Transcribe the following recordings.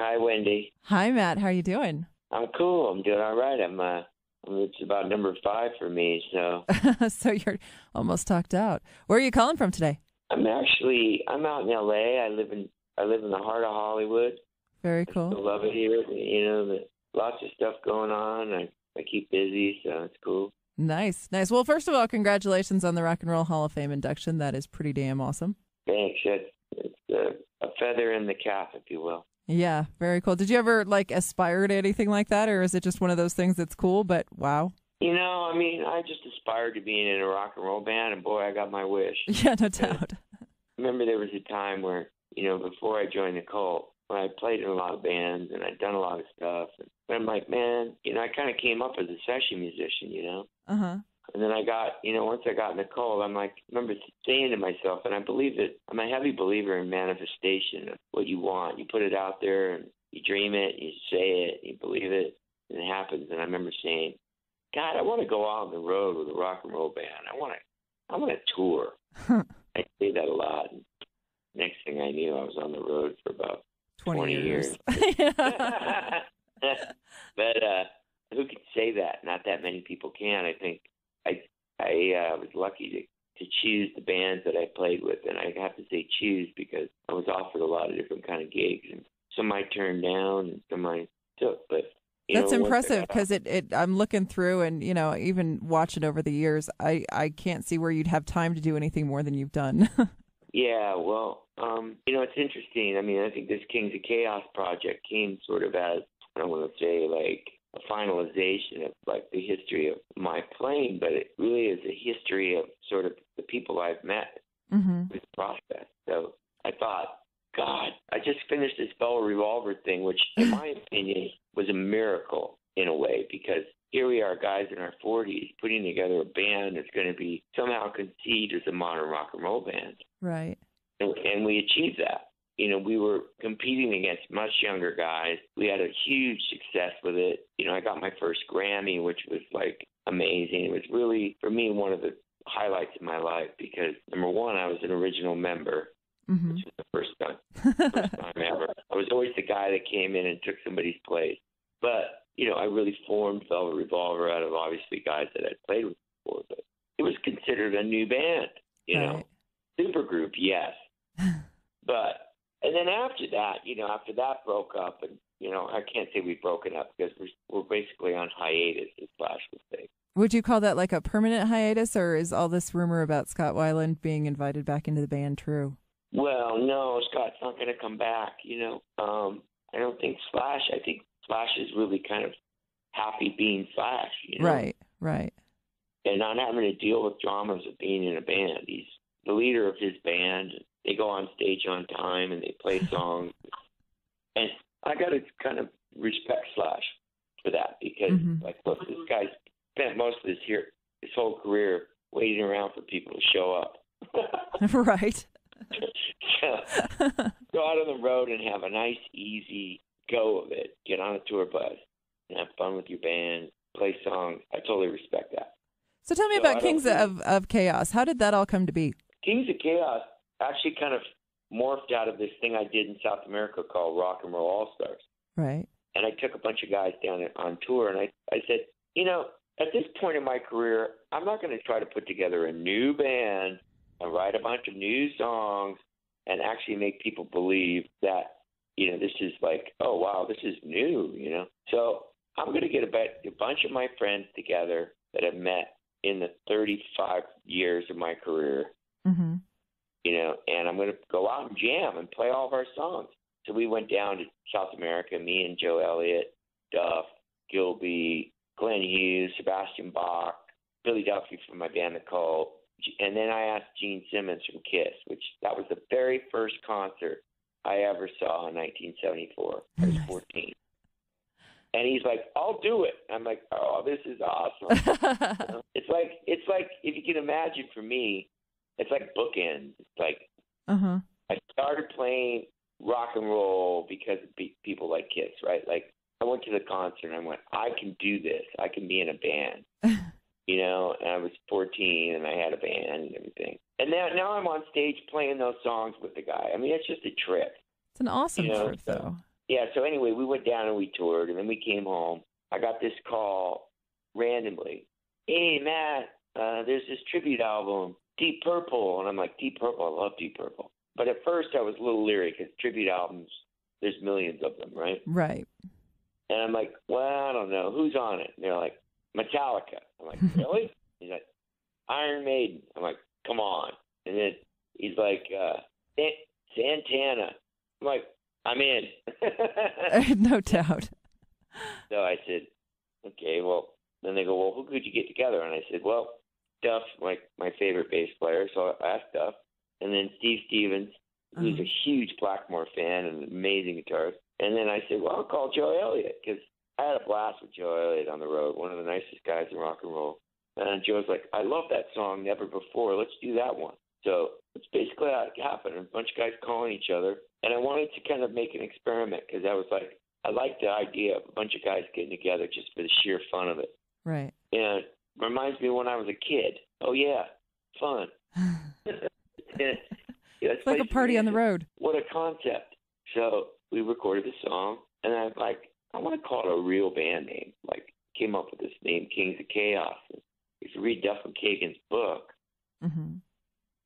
Hi, Wendy. Hi, Matt. How you doing? I'm cool. I'm doing all right. It's about number five for me. So So you're almost talked out. Where are you calling from today? I'm out in L.A. I live in the heart of Hollywood. Very I cool. still love it here. Lots of stuff going on. I keep busy, so it's cool. Nice, nice. Well, first of all, congratulations on the Rock and Roll Hall of Fame induction. That is pretty damn awesome. Thanks. It's a feather in the cap, if you will. Yeah, very cool. Did you ever aspire to anything like that, or is it just one of those things that's cool, but wow? I just aspired to being in a rock and roll band, and boy, I got my wish. Yeah, no doubt. I remember there was a time where, before I joined the cult, when I played in a lot of bands and I'd done a lot of stuff. And I'm like, man, I kind of came up as a session musician. Uh-huh. And then I got, once I got in the cult, I'm like, I remember saying to myself, and I believe that I'm a heavy believer in manifestation of what you want. You put it out there and you dream it, you say it, you believe it, and it happens. And I remember saying, God, I want to go out on the road with a rock and roll band. I want to tour. I say that a lot. And next thing I knew, I was on the road for about 20 years. But who could say that? Not that many people can. I think I was lucky to choose the bands that I played with, and I have to say choose because I was offered a lot of different kind of gigs, and some I turned down, and some I took. But That's impressive because I'm looking through and, even watching over the years, I can't see where you'd have time to do anything more than you've done. Yeah, well, it's interesting. I think this Kings of Chaos project came sort of as, I don't want to say like a finalization of like the history of my playing, but it really is a history of sort of the people I've met Mm-hmm. through the process. So I thought, God, I just finished this Revolver thing, which in my opinion was a miracle in a way, because here we are, guys in our 40s, putting together a band that's going to be somehow conceived as a modern rock and roll band. Right. And we achieved that. We were competing against much younger guys. We had a huge success with it. I got my first Grammy, which was like amazing. It was really, for me, one of the highlights of my life because, number one, I was an original member, Mm-hmm. which was the first time ever. I was always the guy that came in and took somebody's place. But, I really formed Velvet Revolver out of obviously guys that I'd played with before. But it was considered a new band, Right. Supergroup, yes. But, and then after that broke up, and, I can't say we've broken up because we're basically on hiatus, as Flash would say. Would you call that like a permanent hiatus, or is all this rumor about Scott Weiland being invited back into the band true? Well, no, Scott's not going to come back, I don't think Flash, I think Flash is really kind of happy being Flash, Right, right. and not having to deal with dramas of being in a band. He's the leader of his band. They go on stage on time and they play songs. And I got to kind of respect Slash for that because, Mm-hmm. look, this guy's spent most of his whole career waiting around for people to show up. Right. So, go out on the road and have a nice, easy go of it. Get on a tour bus and have fun with your band, play songs. I totally respect that. So tell me about Kings of Chaos. How did that all come to be? Kings of Chaos actually kind of morphed out of this thing I did in South America called Rock and Roll All-Stars. Right. And I took a bunch of guys down on tour, and I said, at this point in my career, I'm not going to try to put together a new band and write a bunch of new songs and actually make people believe that, this is like, oh, wow, this is new, So I'm going to get a bunch of my friends together that I've met in the 35 years of my career, Mm-hmm. And I'm going to go out and jam and play all of our songs. So we went down to South America, me and Joe Elliott, Duff, Gilby, Glenn Hughes, Sebastian Bach, Billy Duffy from my band, The Cult. And then I asked Gene Simmons from Kiss, which that was the very first concert I ever saw in 1974. I was 14. And he's like, I'll do it. I'm like, oh, this is awesome. It's like if you can imagine for me, it's like bookends. It's like Uh-huh. I started playing rock and roll because of people like Kiss, right? Like I went to the concert and I went, I can do this. I can be in a band, And I was 14 and I had a band and everything. And now I'm on stage playing those songs with the guy. I mean, it's just a trip. It's an awesome trip, though. Yeah, so anyway, we went down and we toured, and then we came home. I got this call randomly. Hey, Matt, there's this tribute album, Deep Purple. And I'm like, Deep Purple? I love Deep Purple. But at first I was a little leery because tribute albums, there's millions of them, right? Right. And I'm like, well, I don't know. Who's on it? And they're like, Metallica. I'm like, really? He's like, Iron Maiden. I'm like, come on. And then he's like, Santana. I'm like, I'm in. No doubt. So I said, okay, well, then they go, well, who could you get together? And I said, well, Duff, like my favorite bass player. So I asked Duff. And then Steve Stevens, who's a huge Blackmore fan and an amazing guitarist. And then I said, well, I'll call Joe Elliott because I had a blast with Joe Elliott on the road, one of the nicest guys in rock and roll. And Joe's like, I love that song, Never Before. Let's do that one. So it's basically how it happened. A bunch of guys calling each other. And I wanted to kind of make an experiment because I was like, I liked the idea of a bunch of guys getting together just for the sheer fun of it. Right. And it reminds me of when I was a kid. Oh, yeah, fun. It's like a party on the road. What a concept. So we recorded the song, and I'm like, I want to call it a real band name. Like, came up with this name, Kings of Chaos. And if you read Duff McKagan's book,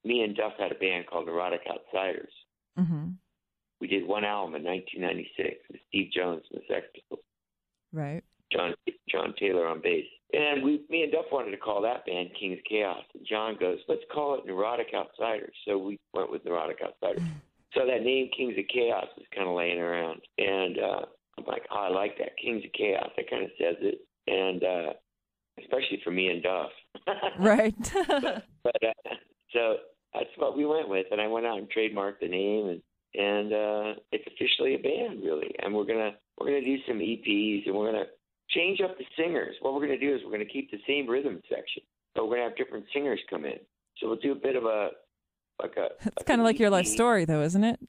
me and Duff had a band called Neurotic Outsiders. We did one album in 1996 with Steve Jones and the Sex Pistols. Right. John Taylor on bass. And me and Duff wanted to call that band Kings of Chaos. And John goes, let's call it Neurotic Outsiders. So we went with Neurotic Outsiders. So that name, Kings of Chaos, was kind of laying around. And I'm like, oh, I like that, Kings of Chaos. That kind of says it. And especially for me and Duff. Right. but so that's what we went with. And I went out and trademarked the name. And it's officially a band, really. And we're gonna do some EPs, and we're gonna change up the singers. What we're gonna do is we're gonna keep the same rhythm section, but we're gonna have different singers come in. So we'll do a bit of It's kind of like your life story, though, isn't it?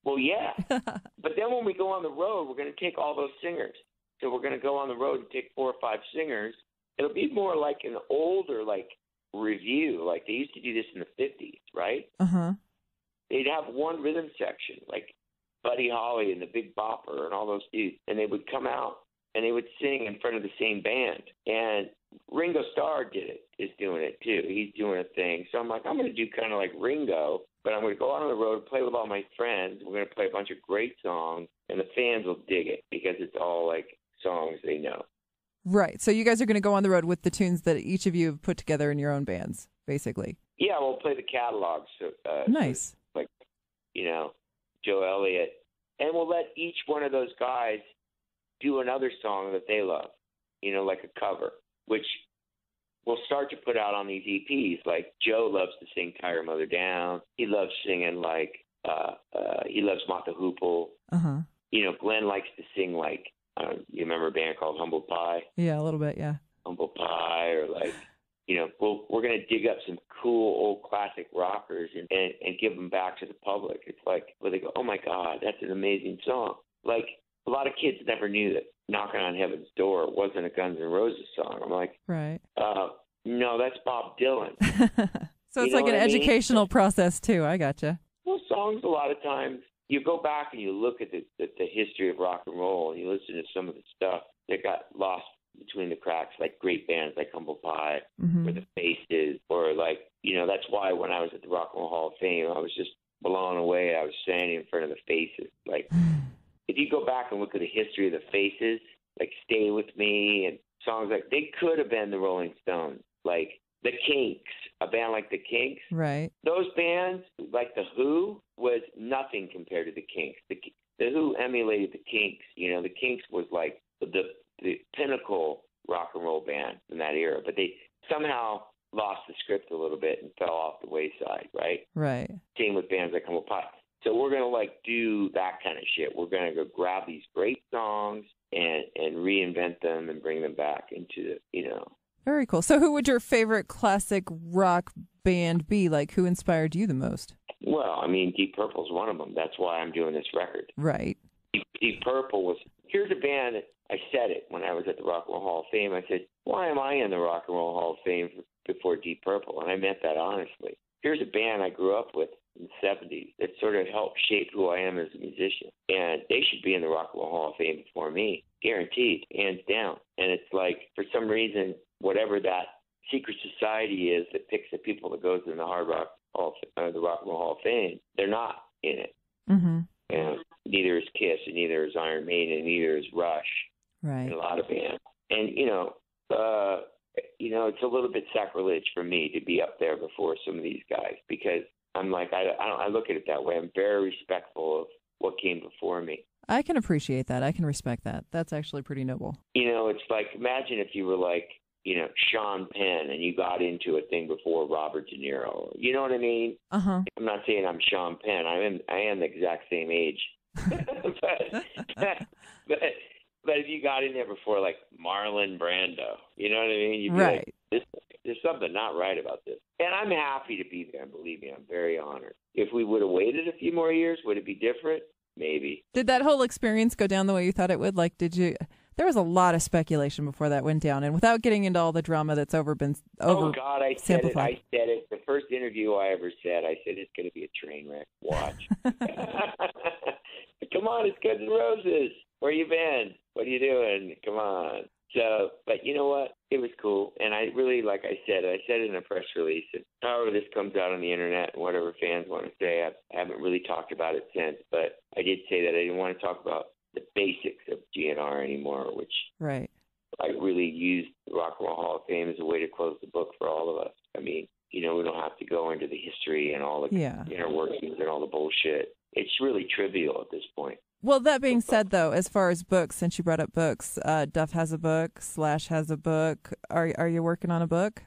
Well, yeah. But then when we go on the road, we're gonna take all those singers. So we're gonna go on the road and take 4 or 5 singers. It'll be more like an older review, like they used to do this in the 50s, right? They'd have one rhythm section, like Buddy Holly and the Big Bopper and all those dudes, and they would come out and they would sing in front of the same band. And Ringo Starr is doing it too. He's doing a thing. So I'm like, I'm going to do kind of like Ringo, but I'm going to go out on the road, play with all my friends. We're going to play a bunch of great songs, and the fans will dig it because it's all like songs they know. Right. So you guys are going to go on the road with the tunes that each of you have put together in your own bands, basically. Yeah, we'll play the catalogs. Nice. Joe Elliott. And we'll let each one of those guys do another song that they love, like a cover, which we'll start to put out on these EPs. Like Joe loves to sing Tie Your Mother Down. He loves singing he loves Mott the Hoople. Glenn likes to sing you remember a band called Humble Pie? Yeah, a little bit, yeah. Humble Pie or we're going to dig up some cool old classic rockers and give them back to the public. It's like, where they go, oh, my God, that's an amazing song. Like, a lot of kids never knew that Knocking on Heaven's Door wasn't a Guns N' Roses song. I'm like, right. No, that's Bob Dylan. So it's like an educational process, too. I gotcha. Well, songs, a lot of times, you go back and you look at the history of rock and roll, and you listen to some of the stuff that got lost between the cracks, like great bands like Humble Pie or the Faces, or that's why when I was at the Rock and Roll Hall of Fame, I was just blown away. I was standing in front of the Faces. Like, if you go back and look at the history of the Faces, like Stay With Me and songs like, they could have been the Rolling Stones, like the Kinks, a band like the Kinks. Right. Those bands, like the Who, was nothing compared to the Kinks. The Who emulated the Kinks. The Kinks was like the pinnacle rock and roll band in that era, but they somehow lost the script a little bit and fell off the wayside, right? Right. Same with bands like Humble Pie. So we're going to do that kind of shit. We're going to go grab these great songs and reinvent them and bring them back into, Very cool. So who would your favorite classic rock band be? Like, who inspired you the most? Well, Deep Purple's one of them. That's why I'm doing this record. Right. Deep Purple here's a band that I said it when I was at the Rock and Roll Hall of Fame. I said, why am I in the Rock and Roll Hall of Fame before Deep Purple? And I meant that honestly. Here's a band I grew up with in the 70s that sort of helped shape who I am as a musician. And they should be in the Rock and Roll Hall of Fame before me, guaranteed, hands down. And it's like, for some reason, whatever that secret society is that picks the people that goes in the Hard Rock Hall of, the Rock and Roll Hall of Fame, they're not in it. Mm-hmm. And neither is Kiss, and neither is Iron Maiden, and neither is Rush, right? And a lot of bands. And it's a little bit sacrilege for me to be up there before some of these guys, because I'm like, I look at it that way. I'm very respectful of what came before me. I can appreciate that. I can respect that. That's actually pretty noble. It's like, imagine if you were like, Sean Penn, and you got into a thing before Robert De Niro. You know what I mean? Uh-huh. I'm not saying I'm Sean Penn. I am the exact same age. But if you got in there before, like, Marlon Brando, you know what I mean? You'd be right. Like, there's something not right about this. And I'm happy to be there, and believe me, I'm very honored. If we would have waited a few more years, would it be different? Maybe. Did that whole experience go down the way you thought it would? Like, there was a lot of speculation before that went down, and without getting into all the drama that's Oh God, I said it. The first interview I ever said, I said, it's going to be a train wreck. Watch. Come on, it's Guns N' Roses. Where you been? What are you doing? Come on. So, but you know what? It was cool. And I really, like I said it in a press release. And however this comes out on the internet and whatever fans want to say, I haven't really talked about it since. But I did say that I didn't want to talk about the basics of GNR anymore, which right. I really used the Rock and Roll Hall of Fame as a way to close the book for all of us. I mean, we don't have to go into the history and all the inner workings and all the bullshit. It's really trivial at this point. Well, that being said, though, as far as books, since you brought up books, Duff has a book, Slash has a book. Are you working on a book?